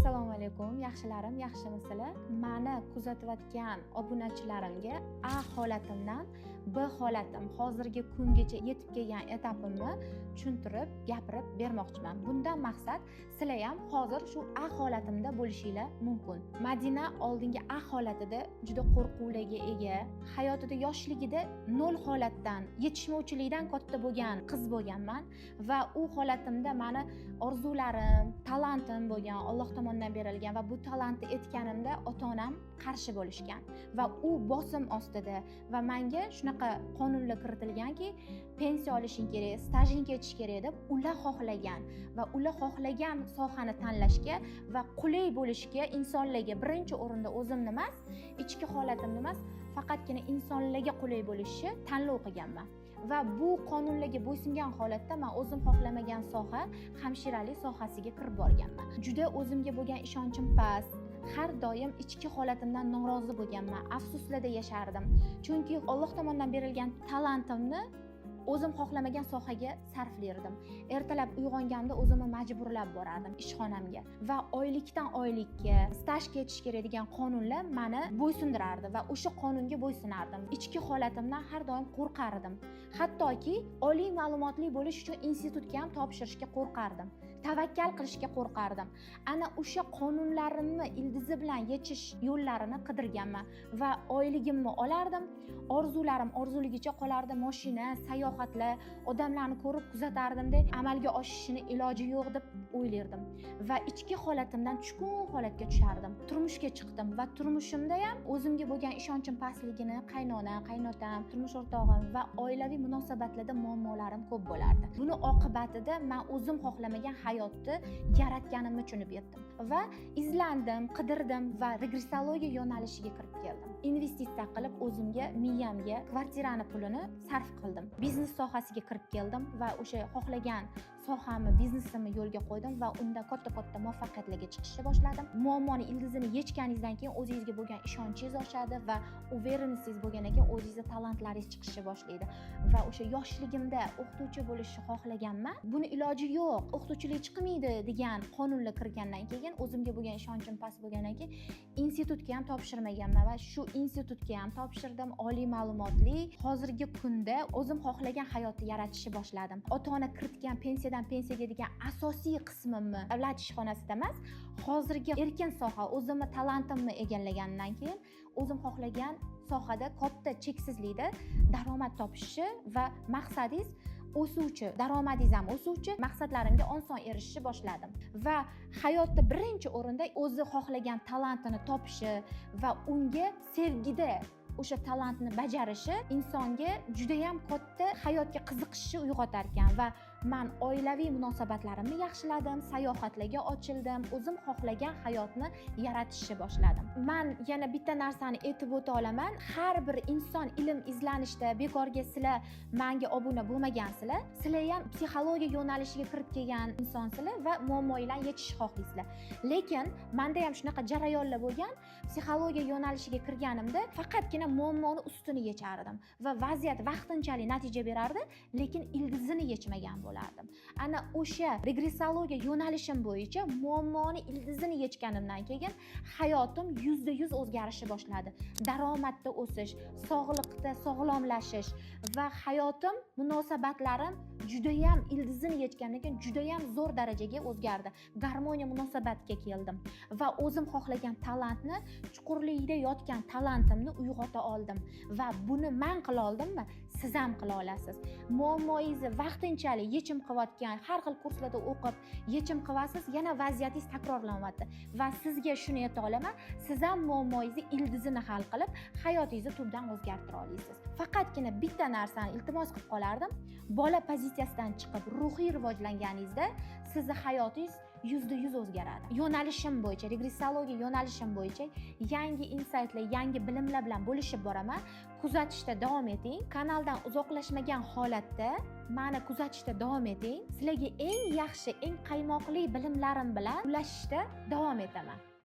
Assalomu alaykum, yaxshilarim, yaxshimisizlar? Meni kuzatayotgan obunachilarimga A holatimdan B holatim, hozirgi kungacha yetib kelgan etapimni tushuntirib, gapirib bermoqchiman. Bundan maqsad sizlar ham hozir shu A holatimda bo'lishinglar mumkin. Madina oldingi A holatida juda qo'rquvlarga ega, hayotida yoshligida 0 holatdan, yetishmovchilikdan katta bo'lgan qiz bo'lganman va u holatimda meni orzularim, talantim bo'lgan, Alloh tomonidan berilgan va bu talantni etganimda ota-onam qarshi bo'lishgan va u bosim ostida va menga shunaqa qonunlar kiritilganki, pensiya olishing kerak, stajing ketish kerak deb ular xohlagan va ular xohlagan sohani tanlashga va qulay bo'lishga insonlarga birinchi o'rinda o'zimni emas, ichki holatimni emas, faqatgina insonlarga qulay bo'lishi tanlov qilganman. Va bu qonunlarga bo'ysungan holatda men o'zim xohlamagan soha hamshiralik sohasiga kirib borganman. Juda o'zimga bo'lgan ishonchim past. Har doim ichki holatimdan norozi bo'lganman, afsuslarda yashardim. Chunki Alloh tomonidan berilgan talantimni o'zim xohlamagan sohaga sarflardim. Ertalab uyg'onganimda o'zimni majburlab borardim ishxonamga va oylikdan oylikka staj ketish kerak degan qonunlar meni bo'ysundirardi va o'sha qonunga bo'ysunardim. Ichki holatimdan har doim qo'rqardim. Hattoki oliy ma'lumotli bo'lish uchun institutga ham topshirishga qo'rqardim. Tavakkal qilishga qo'rqardim. Ana o'sha qonunlarimni ildizi bilan yechish yo'llarini qidirganman va oyligimni olardim. Orzularim orzuligicha qolardi, mashina, sayohatlar, odamlarni ko'rib kuzatardim-da, amalga oshishini iloji yo'q deb o'ylardim va ichki holatimdan tushkun holatga tushardim. Turmushga chiqdim va turmushimda ham o'zimga bo'lgan ishonchim pastligini qaynona, qaynotam, turmush o'rtog'im va oilaviy munosabatlarda muammolarim ko'p bo'lardi. Buni oqibatida men o'zim xohlamagan hayotni yaratganimni tushunib yetdim va izlandim, qidirdim va regressologiya yo'nalishiga kirib keldim. Investitsiya qilib o'zimga, miyamga kvartirani pulini sarf qildim. Biznes sohasiga kirib keldim va o'sha xohlagan sohamni, biznesimni yo'lga qo'ydim va unda katta-katta muvaffaqiyatlarga chiqishni boshladim. Muammoni ildizini yechganingizdan keyin o'zingizga bo'lgan ishonchingiz oshadi va uverенностьingiz bo'lgandan keyin o'zingizga talantlaringiz chiqishni boshlaydi. Va o'sha yoshligimda o'qituvchi bo'lishni xohlaganman. Buni iloji yo'q, o'qituvchilik chiqmaydi degan qonunlar kirgandan keyin o'zimga bo'lgan ishonchim past bo'lgandan keyin institutga ham topshirmaganman va shu institutga ham topshirdim. Oliy ma'lumotli, hozirgi kunda o'zim xohlagan hayotni yaratishni boshladim. Ota-ona kiritgan pensiyadan pensiyaga degan asosiy qismimni davlat ishxonasida emas, hozirgi erkin soha, o'zimni talantimni egallagandan keyin o'zim xohlagan sohada katta cheksizlikda daromad topishni va maqsadingiz o'suvchi, daromadingiz ham o'suvchi, maqsadlarimga oson erishishni boshladim va hayotda birinchi o'rinda o'zi xohlagan talantini topishi va unga sevgida o'sha talantni bajarishi insonga juda ham katta hayotga qiziqishni uyg'otar ekan va men oilaviy munosabatlarimni yaxshiladim, sayohatlarga ochildim, o'zim xohlagan hayotni yaratishni boshladim. Men yana bitta narsani aytib o'ta olaman, har bir inson ilm izlanishda bekorga sizlar menga obuna bo'lmagansizlar, sizlar ham psixologiya yo'nalishiga kirib kelgan insonsizlar va muammolarni yechishni xohlaysizlar. Lekin menda ham shunaqa jarayonlar bo'lgan, psixologiya yo'nalishiga kirganimda faqatgina muammoni ustini yechardim va vaziyat vaqtinchalik natija berardi, lekin ildizini yechmagan bo'lardim. Ana o'sha regressologiya yo'nalishim bo'yicha muammoni ildizini yechganimdan keyin hayotim 100% o'zgarishni boshladi. Daromadda o'sish, sog'liqda sog'lomlashish va hayotim, munosabatlarim juda ham ildizini yechgandan keyin juda ham zo'r darajaga o'zgardi. Garmoniya munosabatga keldim va o'zim xohlagan talantni, chuqurlikda yotgan talantimni uyg'ota oldim va buni men qila oldimmi? Siz ham qila olasiz. Muammoingizni vaqtinchalik yechim qilayotgan, har xil kurslarda o'qib yechim qilasiz, yana vaziyatingiz takrorlanyapti va sizga shuni ayta olaman, siz ham muammoingizni ildizini hal qilib, hayotingizni tubdan o'zgartira olasiz. Faqatgina bitta narsani iltimos qilib qolardim, bola pozitsiyasidan chiqib ruhiy rivojlanganingizda sizni hayotingiz 100% o'zgaradi. Yo'nalishim bo'yicha, regressologiya yo'nalishim bo'yicha yangi insightlar, yangi bilimlar bilan bo'lishib boraman. Kuzatishda davom eting. Kanaldan uzoqlashmagan holatda meni kuzatishda davom eting. Sizlarga eng yaxshi, eng qaymoqli bilimlarim bilan ulashishda davom etaman.